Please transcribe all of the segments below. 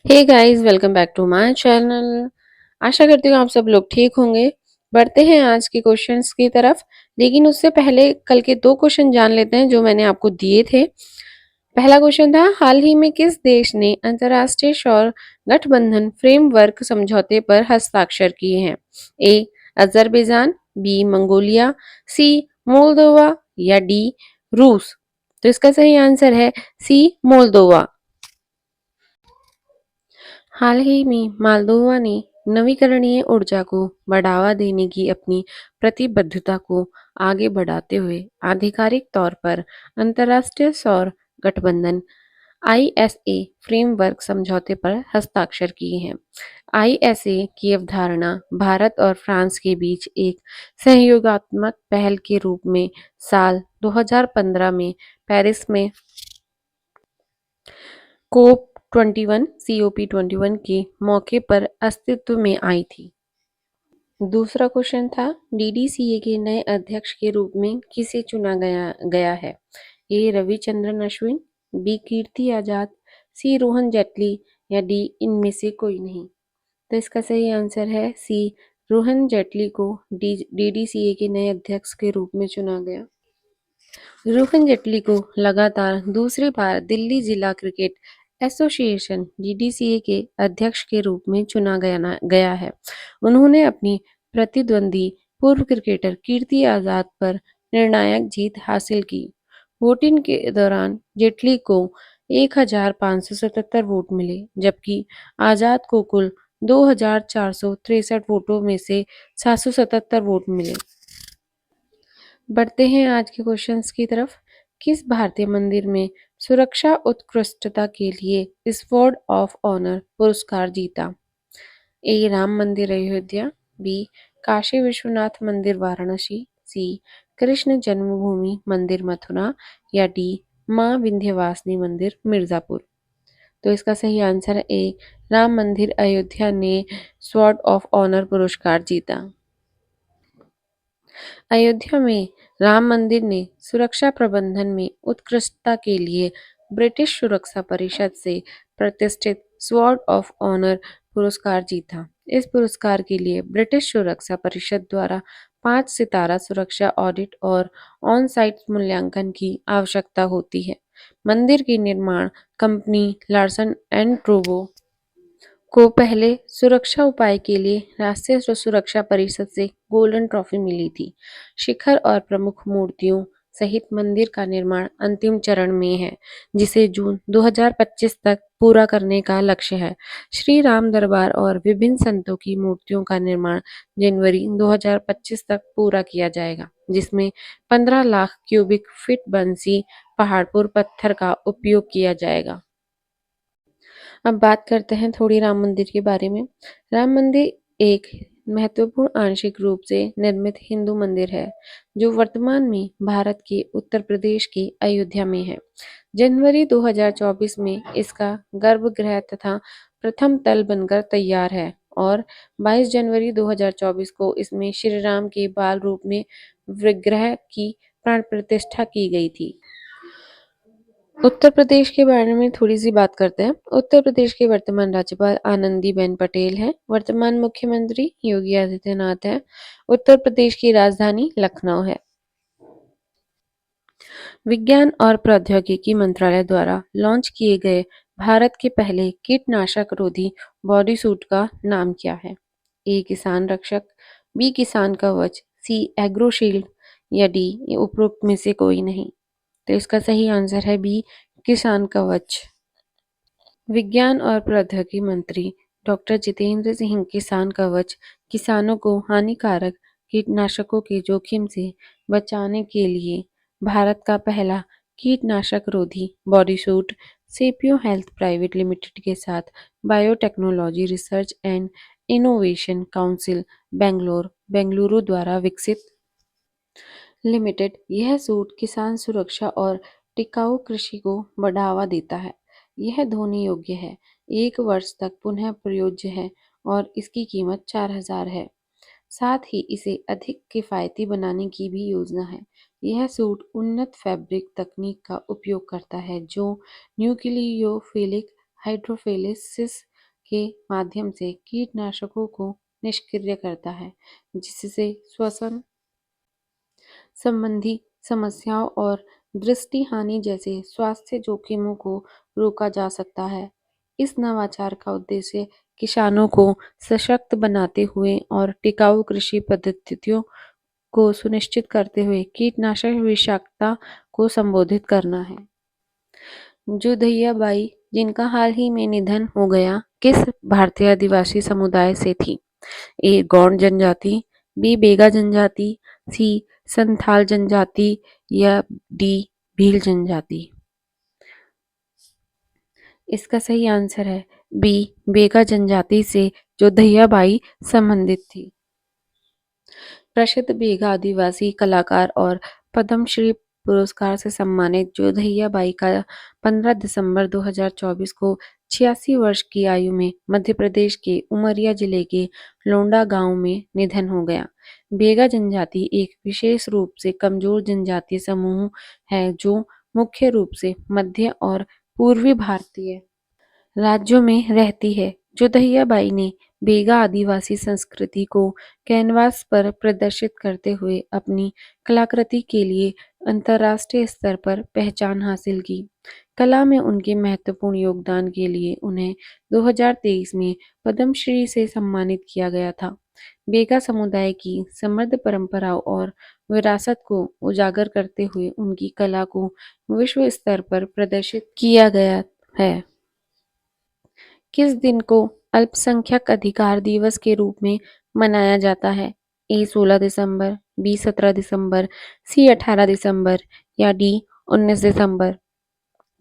Hey guys, welcome back to my channel. आशा करती हूँ आप सब लोग ठीक होंगे। बढ़ते हैं आज के क्वेश्चंस की तरफ, लेकिन उससे पहले कल के दो क्वेश्चन जान लेते हैं जो मैंने आपको दिए थे। पहला क्वेश्चन था, हाल ही में किस देश ने अंतर्राष्ट्रीय सौर गठबंधन फ्रेमवर्क समझौते पर हस्ताक्षर किए हैं? ए अजरबैजान, बी मंगोलिया, सी मोल्दोवा या डी रूस। तो इसका सही आंसर है सी मोल्दोवा। हाल ही में मोल्दोवा ने नवीकरणीय ऊर्जा को बढ़ावा देने की अपनी प्रतिबद्धता को आगे बढ़ाते हुए आधिकारिक तौर पर अंतर्राष्ट्रीय सौर गठबंधन आईएसए फ्रेमवर्क समझौते पर हस्ताक्षर किए हैं। आईएसए की अवधारणा भारत और फ्रांस के बीच एक सहयोगात्मक पहल के रूप में साल 2015 में पेरिस में कोप 21 के मौके पर अस्तित्व में आई थी। दूसरा क्वेश्चन था, डीडीसीए के नए अध्यक्ष के रूप में किसे चुना गया गया है? ए रविचंद्रन अश्विन, बी कीर्ति आजाद, सी रोहन जेटली या डी इनमें से कोई नहीं। तो इसका सही आंसर है सी रोहन जेटली को डीडीसीए के नए अध्यक्ष के रूप में चुना गया। रोहन जेटली को लगातार दूसरी बार दिल्ली जिला क्रिकेट एसोसिएशन डीडीसीए के अध्यक्ष के रूप में चुना गया है। उन्होंने अपनी प्रतिद्वंदी पूर्व क्रिकेटर कीर्ति आजाद पर निर्णायक जीत हासिल की। वोटिंग के दौरान जेटली को 1577 वोट मिले, जबकि आजाद को कुल 2463 वोटों में से 777 वोट मिले। बढ़ते हैं आज के क्वेश्चंस की तरफ। किस भारतीय मंदिर में सुरक्षा उत्कृष्टता के लिए स्वॉर्ड ऑफ ऑनर पुरस्कार जीता? ए राम मंदिर अयोध्या, बी काशी विश्वनाथ मंदिर वाराणसी, सी कृष्ण जन्मभूमि मंदिर मथुरा या डी माँ विंध्यवासिनी मंदिर मिर्जापुर। तो इसका सही आंसर है ए राम मंदिर अयोध्या ने स्वॉर्ड ऑफ ऑनर पुरस्कार जीता। अयोध्या में राम मंदिर ने सुरक्षा प्रबंधन में उत्कृष्टता के लिए ब्रिटिश सुरक्षा परिषद से प्रतिष्ठित स्वॉर्ड ऑफ ऑनर पुरस्कार जीता। इस पुरस्कार के लिए ब्रिटिश सुरक्षा परिषद द्वारा 5 सितारा सुरक्षा ऑडिट और ऑन साइट मूल्यांकन की आवश्यकता होती है। मंदिर की निर्माण कंपनी लार्सन एंड टूब्रो को पहले सुरक्षा उपाय के लिए राष्ट्रीय सुरक्षा परिषद से गोल्डन ट्रॉफी मिली थी। शिखर और प्रमुख मूर्तियों सहित मंदिर का निर्माण अंतिम चरण में है, जिसे जून 2025 तक पूरा करने का लक्ष्य है। श्री राम दरबार और विभिन्न संतों की मूर्तियों का निर्माण जनवरी 2025 तक पूरा किया जाएगा, जिसमें 15 लाख क्यूबिक फीट बंसी पहाड़पुर पत्थर का उपयोग किया जाएगा। अब बात करते हैं थोड़ी राम मंदिर के बारे में। राम मंदिर एक महत्वपूर्ण आंशिक रूप से निर्मित हिंदू मंदिर है, जो वर्तमान में भारत के उत्तर प्रदेश के अयोध्या में है। जनवरी 2024 में इसका गर्भगृह तथा प्रथम तल बनकर तैयार है और 22 जनवरी 2024 को इसमें श्री राम के बाल रूप में विग्रह की प्राण प्रतिष्ठा की गई थी। उत्तर प्रदेश के बारे में थोड़ी सी बात करते हैं। उत्तर प्रदेश के वर्तमान राज्यपाल आनंदीबेन पटेल हैं। वर्तमान मुख्यमंत्री योगी आदित्यनाथ हैं। उत्तर प्रदेश की राजधानी लखनऊ है। विज्ञान और प्रौद्योगिकी मंत्रालय द्वारा लॉन्च किए गए भारत के पहले कीटनाशक रोधी बॉडी सूट का नाम क्या है? ए किसान रक्षक, बी किसान कवच, सी एग्रोशील्ड या डी उपरोक्त में से कोई नहीं। तो इसका सही आंसर है बी किसान कवच। विज्ञान और प्रौद्योगिकी मंत्री डॉक्टर जितेंद्र सिंह किसान कवच किसानों को हानिकारक कीटनाशकों के जोखिम से बचाने के लिए भारत का पहला कीटनाशक रोधी body suit sapio health private limited के साथ biotechnology research and innovation council Bengaluru द्वारा विकसित लिमिटेड। यह सूट किसान सुरक्षा और टिकाऊ कृषि को बढ़ावा देता है। यह धोने योग्य है, 1 वर्ष तक पुनः प्रयोज्य है और इसकी कीमत 4000 है। साथ ही इसे अधिक किफायती बनाने की भी योजना है। यह सूट उन्नत फैब्रिक तकनीक का उपयोग करता है, जो न्यूक्लियोफिलिक हाइड्रोफिलिसिस के माध्यम से कीटनाशकों को निष्क्रिय करता है, जिससे श्वसन संबंधी समस्याओं और दृष्टि हानि जैसे स्वास्थ्य जोखिमों को रोका जा सकता है। इस नवाचार का उद्देश्य किसानों को सशक्त बनाते हुए और टिकाऊ कृषि पद्धतियों को सुनिश्चित करते हुए कीटनाशक विषाक्तता को संबोधित करना है। जोधैया बाई, जिनका हाल ही में निधन हो गया, किस भारतीय आदिवासी समुदाय से थी? ए. गौंड जनजाति, बी. बेगा जनजाति, सी. संथाल जनजाति या डी. भील जनजाति। इसका सही आंसर है बी. बेगा जनजाति से जोधैया बाई संबंधित थी। प्रसिद्ध बेगा आदिवासी कलाकार और पद्मश्री पुरस्कार से सम्मानित जोधैया बाई का 15 दिसंबर 2024 को 86 वर्ष की आयु में मध्य प्रदेश के उमरिया जिले के लोंडा गांव में निधन हो गया। बेगा जनजाति एक विशेष रूप से कमजोर जनजातीय समूह है जो मुख्य रूप से मध्य और पूर्वी भारतीय राज्यों में रहती है। जोधैया बाई ने बेगा आदिवासी संस्कृति को कैनवास पर प्रदर्शित करते हुए अपनी कलाकृति के लिए अंतर्राष्ट्रीय स्तर पर पहचान हासिल की। कला में उनके महत्वपूर्ण योगदान के लिए उन्हें 2023 में पद्मश्री से सम्मानित किया गया था। बेगा समुदाय की समृद्ध परंपराओं और विरासत को उजागर करते हुए उनकी कला को विश्व स्तर पर प्रदर्शित किया गया है। किस दिन को अल्पसंख्यक अधिकार दिवस के रूप में मनाया जाता है? ए. 16 दिसंबर, बी. 17 दिसंबर, सी. 18 दिसंबर या डी. 19 दिसंबर।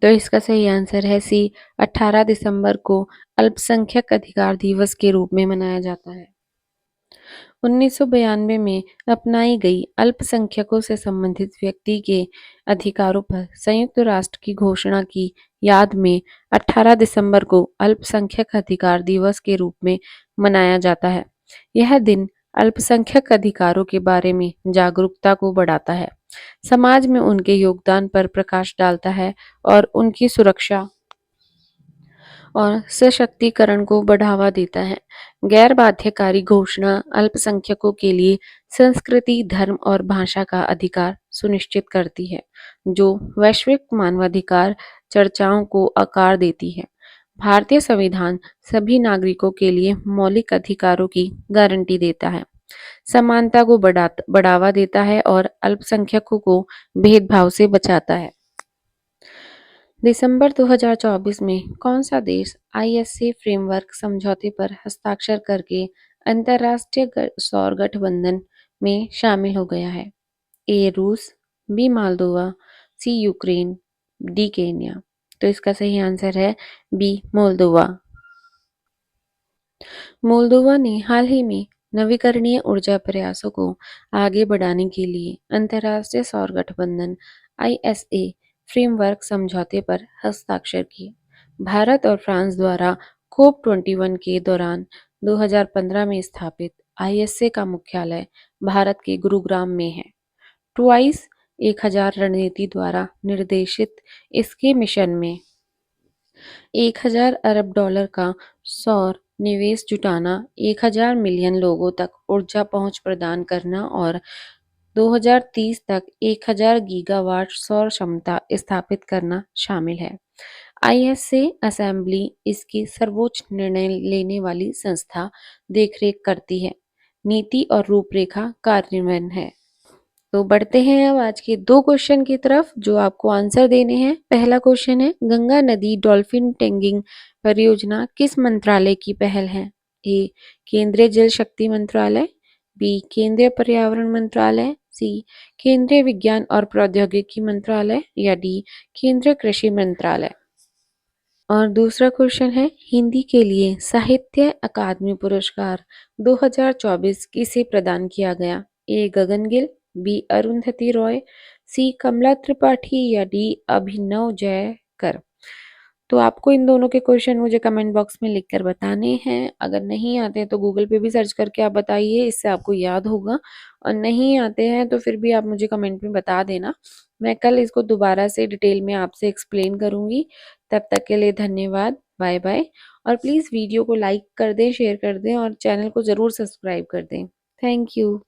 तो इसका सही आंसर है सी. 18 दिसंबर को अल्पसंख्यक अधिकार दिवस के रूप में मनाया जाता है। 1992 में अपनाई गई अल्पसंख्यकों से संबंधित व्यक्ति के अधिकारों पर संयुक्त राष्ट्र की घोषणा की याद में 18 दिसंबर को अल्पसंख्यक अधिकार दिवस के रूप में मनाया जाता है। यह दिन अल्पसंख्यक अधिकारों के बारे में जागरूकता को बढ़ाता है, समाज में उनके योगदान पर प्रकाश डालता है और उनकी सुरक्षा और सशक्तिकरण को बढ़ावा देता है। गैर बाध्यकारी घोषणा अल्पसंख्यकों के लिए संस्कृति, धर्म और भाषा का अधिकार सुनिश्चित करती है, जो वैश्विक मानवाधिकार चर्चाओं को आकार देती है। भारतीय संविधान सभी नागरिकों के लिए मौलिक अधिकारों की गारंटी देता है, समानता को बढ़ावा देता है और अल्पसंख्यकों को भेदभाव से बचाता है। दिसंबर 2024 में कौन सा देश आईएसए फ्रेमवर्क समझौते पर हस्ताक्षर करके अंतर्राष्ट्रीय सौर गठबंधन में शामिल हो गया है? ए. रूस, B. Moldova, C. Ukraine, D. Kenya. तो इसका सही आंसर है बी. मोल्दोवा। मोल्दोवा ने हाल ही में नवीकरणीय ऊर्जा प्रयासों को आगे बढ़ाने के लिए अंतर्राष्ट्रीय सौर गठबंधन आईएसए फ्रेमवर्क समझौते पर हस्ताक्षर किए। भारत और फ्रांस द्वारा कोप 21 के दौरान 2015 में स्थापित आईएसए का मुख्यालय भारत के गुरुग्राम में है। ट्वाइस 1000 रणनीति द्वारा निर्देशित इसके मिशन में 1000 अरब डॉलर का सौर निवेश जुटाना, 1000 मिलियन लोगों तक ऊर्जा पहुंच प्रदान करना और 2030 तक 1000 गीगावाट सौर क्षमता स्थापित करना शामिल है। आईएसए असेंबली इसकी सर्वोच्च निर्णय लेने वाली संस्था देखरेख करती है, नीति और रूपरेखा कार्यान्वयन है। तो बढ़ते हैं अब आज के दो क्वेश्चन की तरफ जो आपको आंसर देने हैं। पहला क्वेश्चन है, गंगा नदी डॉल्फिन टैगिंग परियोजना किस मंत्रालय की पहल है? ए. केंद्रीय जल शक्ति मंत्रालय, बी. केंद्रीय पर्यावरण मंत्रालय, सी. केंद्रीय विज्ञान और प्रौद्योगिकी मंत्रालय या डी. केंद्रीय कृषि मंत्रालय। और दूसरा क्वेश्चन है, हिंदी के लिए साहित्य अकादमी पुरस्कार 2024 किसे प्रदान किया गया? ए. गगन गिल, बी. अरुंधति रॉय, सी. कमला त्रिपाठी या डी. अभिनव जयकर। तो आपको इन दोनों के क्वेश्चन मुझे कमेंट बॉक्स में लिखकर बताने हैं। अगर नहीं आते हैं तो गूगल पे भी सर्च करके आप बताइए, इससे आपको याद होगा। और नहीं आते हैं तो फिर भी आप मुझे कमेंट में बता देना, मैं कल इसको दोबारा से डिटेल में आपसे एक्सप्लेन करूंगी। तब तक के लिए धन्यवाद। Bye bye. और प्लीज़ वीडियो को लाइक कर दें, शेयर कर दें और चैनल को ज़रूर सब्सक्राइब कर दें। Thank you.